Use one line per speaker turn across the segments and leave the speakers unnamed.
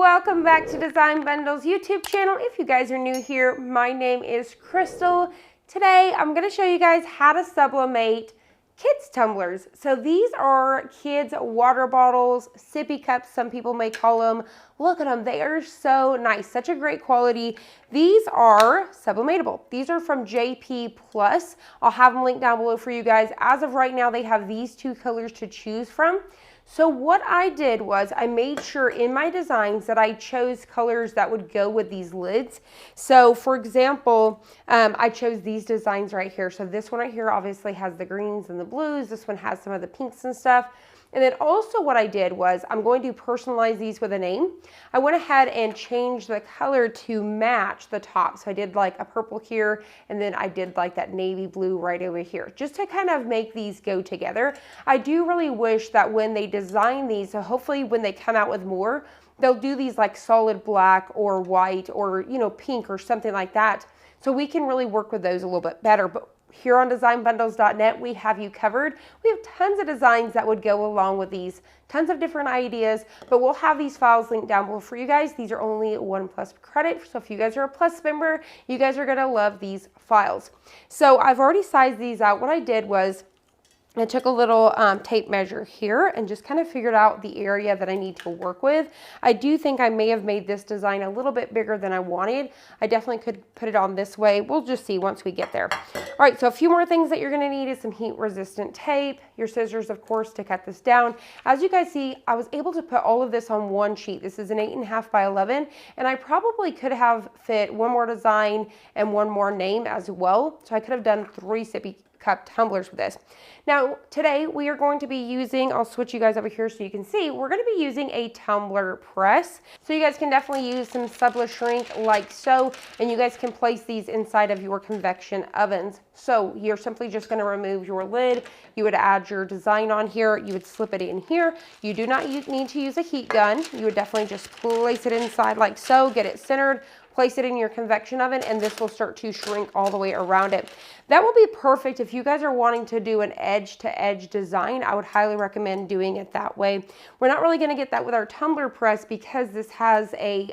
Welcome back to Design Bundle's YouTube channel. If you guys are new here, my name is Crystal. Today I'm going to show you guys how to sublimate kids tumblers. So these are kids water bottles, sippy cups, some people may call them. Look at them, they are so nice, such a great quality. These are sublimatable. These are from JP Plus. I'll have them linked down below for you guys. As of right now, they have these two colors to choose from. So what I did was I made sure in my designs that I chose colors that would go with these lids. So for example, I chose these designs right here. So this one right here obviously has the greens and the blues. This one has some of the pinks and stuff. And then also what I did was I'm going to personalize these with a name. I went ahead and changed the color to match the top. So I did like a purple here, and then I did like that navy blue right over here, just to kind of make these go together. I do really wish that when they design these, so hopefully when they come out with more, they'll do these like solid black or white or, you know, pink or something like that. So we can really work with those a little bit better. But here on designbundles.net, we have you covered. We have tons of designs that would go along with these, tons of different ideas, but we'll have these files linked down below for you guys. These are only 1+ credit, so if you guys are a Plus member, you guys are gonna love these files. So I've already sized these out. What I did was I took a little tape measure here and just kind of figured out the area that I need to work with. I do think I may have made this design a little bit bigger than I wanted. I definitely could put it on this way. We'll just see once we get there. All right, so a few more things that you're gonna need is some heat resistant tape, your scissors, of course, to cut this down. As you guys see, I was able to put all of this on one sheet. This is an 8.5 by 11, and I probably could have fit one more design and one more name as well. So I could have done 3 sippy cup tumblers with this. Now today we are going to be using, I'll switch you guys over here so you can see, we're going to be using a tumbler press. So you guys can definitely use some Sublishrink like so, and you guys can place these inside of your convection ovens. So you're simply just going to remove your lid, you would add your design on here, you would slip it in here. You do not need to use a heat gun. You would definitely just place it inside like so, get it centered, place it in your convection oven, and this will start to shrink all the way around it. That will be perfect if you guys are wanting to do an edge-to-edge design. I would highly recommend doing it that way. We're not really gonna get that with our tumbler press because this has a,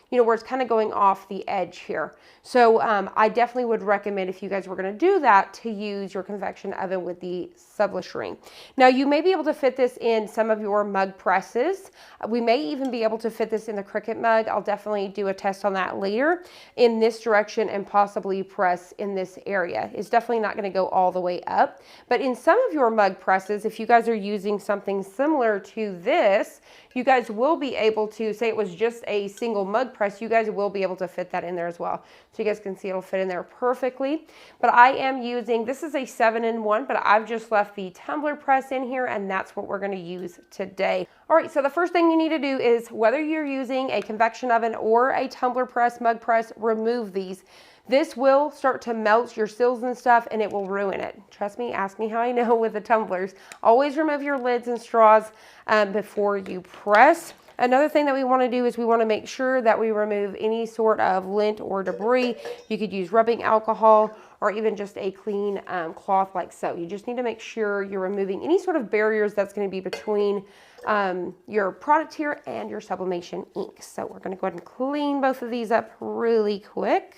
you know, where it's kind of going off the edge here. So I definitely would recommend, if you guys were gonna do that, to use your convection oven with the Sublishrink. Now you may be able to fit this in some of your mug presses. We may even be able to fit this in the Cricut mug. I'll definitely do a test on that later in this direction and possibly press in this area. It's definitely not gonna go all the way up. But in some of your mug presses, if you guys are using something similar to this, you guys will be able to, say it was just a single mug press, you guys will be able to fit that in there as well. So you guys can see it'll fit in there perfectly. But I am using, this is a 7-in-1, but I've just left the tumbler press in here, and that's what we're gonna use today. All right, so the first thing you need to do is, whether you're using a convection oven or a tumbler press, mug press, remove these. This will start to melt your seals and stuff, and it will ruin it. Trust me, ask me how I know with the tumblers. Always remove your lids and straws before you press. Another thing that we want to do is we want to make sure that we remove any sort of lint or debris. You could use rubbing alcohol or even just a clean cloth like so. You just need to make sure you're removing any sort of barriers that's going to be between your product here and your sublimation ink. So we're going to go ahead and clean both of these up really quick,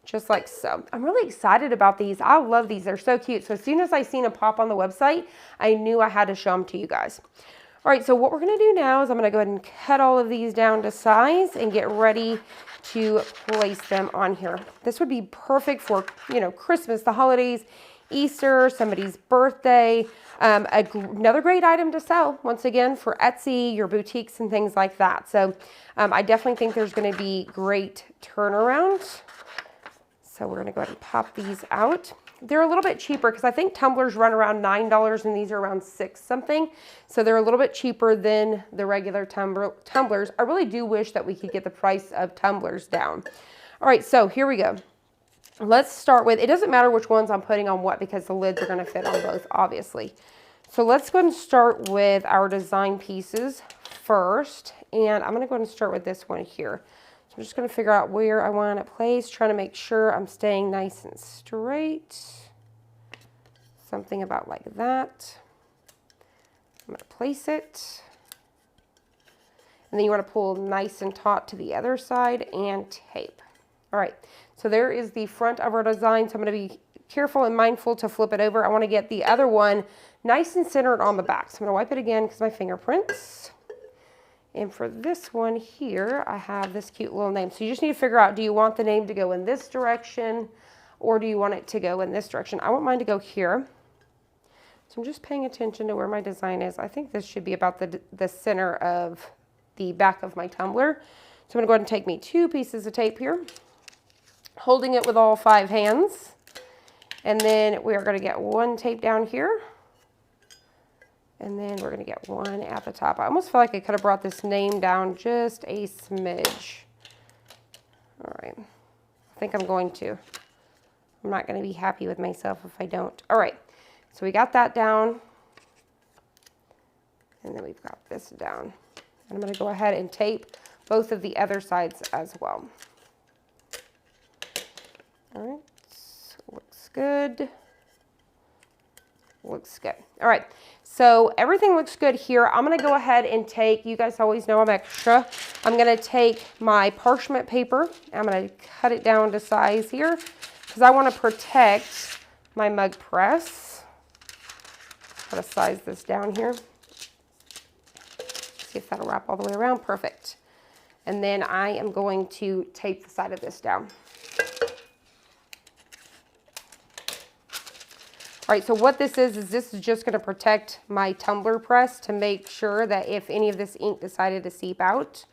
just like so. I'm really excited about these. I love these. They're so cute. So as soon as I seen a pop on the website, I knew I had to show them to you guys. All right, so what we're gonna do now is I'm gonna go ahead and cut all of these down to size and get ready to place them on here. This would be perfect for, you know, Christmas, the holidays, Easter, somebody's birthday. Another great item to sell, once again, for Etsy, your boutiques and things like that. So I definitely think there's gonna be great turnaround. So we're gonna go ahead and pop these out. They're a little bit cheaper because I think tumblers run around $9 and these are around $6 something. So they're a little bit cheaper than the regular tumblers. I really do wish that we could get the price of tumblers down. All right, so here we go. Let's start with, it doesn't matter which ones I'm putting on what because the lids are gonna fit on both, obviously. So let's go ahead and start with our design pieces first. And I'm gonna go ahead and start with this one here. I'm just going to figure out where I want it placed, trying to make sure I'm staying nice and straight. Something about like that. I'm going to place it. And then you want to pull nice and taut to the other side and tape. All right, so there is the front of our design. So I'm going to be careful and mindful to flip it over. I want to get the other one nice and centered on the back. So I'm going to wipe it again because my fingerprints. And for this one here, I have this cute little name. So you just need to figure out, do you want the name to go in this direction or do you want it to go in this direction? I want mine to go here. So I'm just paying attention to where my design is. I think this should be about the center of the back of my tumbler. So I'm going to go ahead and take me 2 pieces of tape here, holding it with all 5 hands. And then we are going to get 1 tape down here. And then we're going to get 1 at the top. I almost feel like I could have brought this name down just a smidge. All right. I think I'm going to. I'm not going to be happy with myself if I don't. All right. So we got that down. And then we've got this down. And I'm going to go ahead and tape both of the other sides as well. All right. Looks good. Looks good. All right. So everything looks good here. I'm going to go ahead and take, you guys always know I'm extra. I'm going to take my parchment paper. I'm going to cut it down to size here because I want to protect my mug press. I'm going to size this down here. See if that'll wrap all the way around. Perfect. And then I am going to tape the side of this down. All right, so what this is this is just going to protect my tumbler press to make sure that if any of this ink decided to seep out,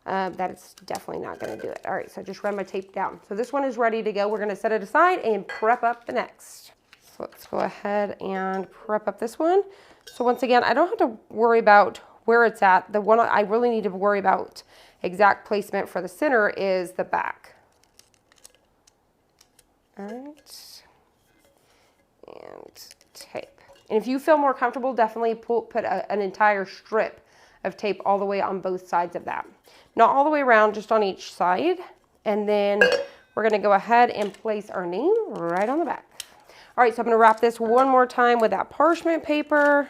that it's definitely not going to do it. All right, so just run my tape down. So this one is ready to go. We're going to set it aside and prep up the next. So let's go ahead and prep up this one. So once again, I don't have to worry about where it's at. The one I really need to worry about exact placement for the center is the back. All right. And tape. And if you feel more comfortable, definitely put an entire strip of tape all the way on both sides of that. Not all the way around, just on each side. And then we're going to go ahead and place our name right on the back. All right, so I'm going to wrap this one more time with that parchment paper.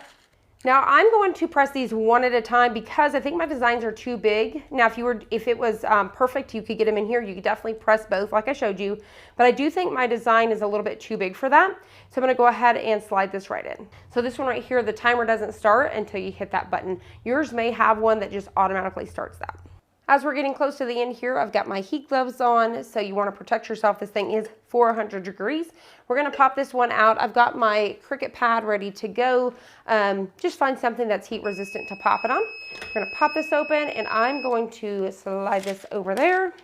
Now I'm going to press these one at a time because I think my designs are too big. Now if it was perfect, you could get them in here. You could definitely press both like I showed you, but I do think my design is a little bit too big for that. So I'm going to go ahead and slide this right in. So this one right here, the timer doesn't start until you hit that button. Yours may have one that just automatically starts that. As we're getting close to the end here, I've got my heat gloves on, so you want to protect yourself. This thing is 400 degrees. We're going to pop this one out. I've got my Cricut pad ready to go. Just find something that's heat resistant to pop it on. We're going to pop this open, and I'm going to slide this over there.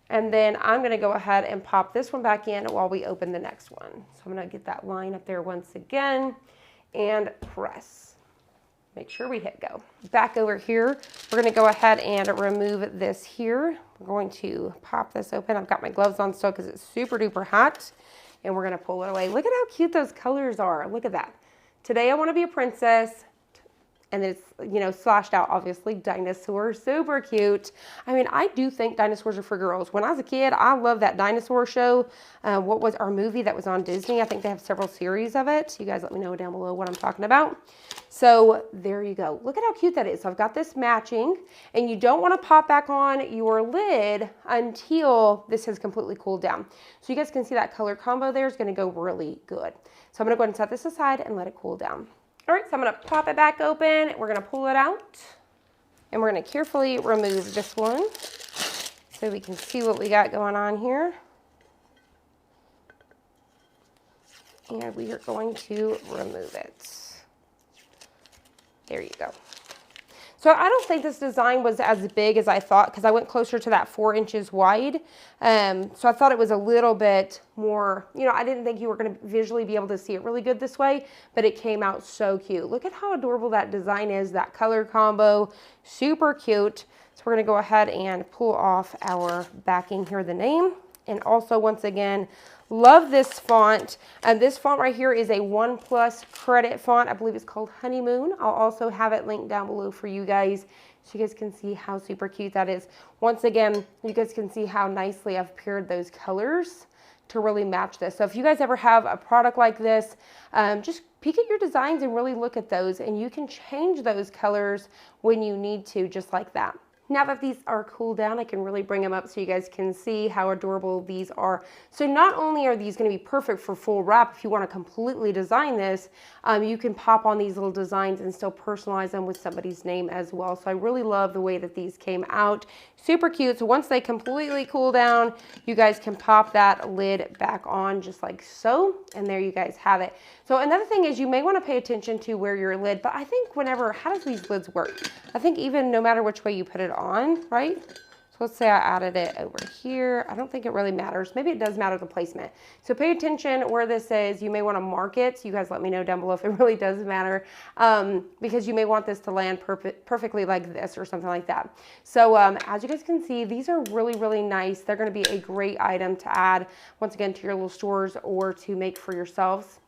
And then I'm going to go ahead and pop this one back in while we open the next one. So I'm going to get that line up there once again and press. Make sure we hit go. Back over here, we're going to go ahead and remove this here. We're going to pop this open. I've got my gloves on still because it's super duper hot, and we're going to pull it away. Look at how cute those colors are. Look at that. Today I want to be a princess. And then it's, you know, slashed out, obviously, dinosaur, super cute. I mean, I do think dinosaurs are for girls. When I was a kid, I loved that dinosaur show. What was our movie that was on Disney? I think they have several series of it. You guys let me know down below what I'm talking about. So there you go. Look at how cute that is. So I've got this matching, and you don't want to pop back on your lid until this has completely cooled down. So you guys can see that color combo there is going to go really good. So I'm going to go ahead and set this aside and let it cool down. All right, so I'm going to pop it back open. We're going to pull it out, and we're going to carefully remove this one so we can see what we got going on here. And we are going to remove it. There you go. So I don't think this design was as big as I thought because I went closer to that 4 inches wide. So I thought it was a little bit more, you know, I didn't think you were going to visually be able to see it really good this way, but it came out so cute. Look at how adorable that design is, that color combo, super cute. So we're going to go ahead and pull off our backing here, the name. And also, once again, love this font. And this font right here is a 1+ credit font. I believe it's called Honeymoon. I'll also have it linked down below for you guys so you guys can see how super cute that is. Once again, you guys can see how nicely I've paired those colors to really match this. So if you guys ever have a product like this, just peek at your designs and really look at those, and you can change those colors when you need to, just like that. Now that these are cooled down, I can really bring them up so you guys can see how adorable these are. So not only are these going to be perfect for full wrap, if you want to completely design this, you can pop on these little designs and still personalize them with somebody's name as well. So I really love the way that these came out. Super cute. So once they completely cool down, you guys can pop that lid back on just like so. And there you guys have it. So another thing is you may want to pay attention to where your lid, but I think how does these lids work? I think even no matter which way you put it on, right? So let's say I added it over here. I don't think it really matters. Maybe it does matter the placement. So pay attention where this is. You may want to mark it. So you guys let me know down below if it really does matter, because you may want this to land perfectly like this or something like that. So as you guys can see, these are really, really nice. They're going to be a great item to add once again to your little stores or to make for yourselves.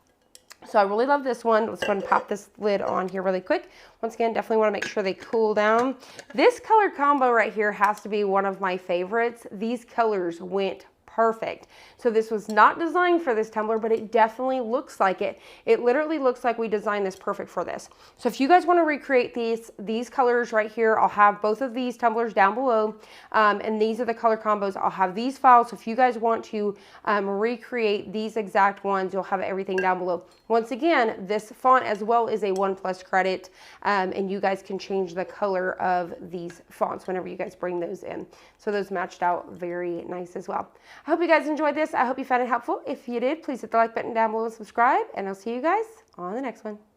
So I really love this one. Let's go ahead and pop this lid on here really quick. Once again, definitely want to make sure they cool down. This color combo right here has to be one of my favorites. These colors went perfect. So this was not designed for this tumbler, but it definitely looks like it. It literally looks like we designed this perfect for this. So if you guys want to recreate these colors right here, I'll have both of these tumblers down below. And these are the color combos. I'll have these files. So if you guys want to recreate these exact ones, you'll have everything down below. Once again, this font as well is a 1+ credit, and you guys can change the color of these fonts whenever you guys bring those in. So those matched out very nice as well. I hope you guys enjoyed this. I hope you found it helpful. If you did, please hit the like button down below and subscribe, and I'll see you guys on the next one.